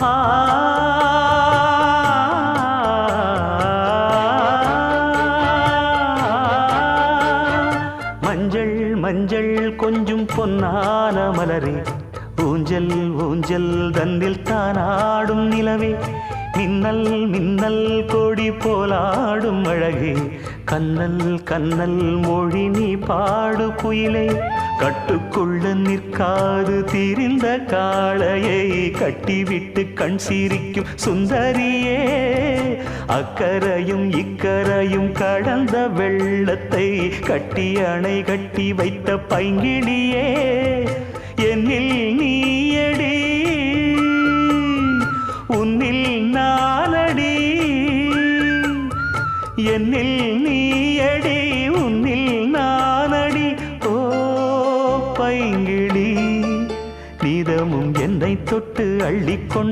ஆ மஞ்சள் மஞ்சள் கொஞ்சம் பொன்னான மலரே, ஊஞ்சல் ஊஞ்சல் தன்னில் தானாடும் நிலவே, மின்னல் மின்னல் கொடி போலாடும் அழகே, கண்ணல் கண்ணல் மொழி நீ பாடு குயிலே, கட்டுக்குள்ள நிற்காது திரிந்த காளையை கட்டிவிட்டு கண் சிரிக்கும் சுந்தரியே, அக்கரையும் இக்கரையும் கடந்த வெள்ளத்தை கட்டி அணை கட்டி வைத்த பைங்கிளியே, என்னில் நீயடி உன்னில் நானடி, என்னில் நீயடி உன்னில் நானடி. ஓ பைங்கிளி, நீதமும் என்னை தொட்டு அள்ளிக்கொண்டு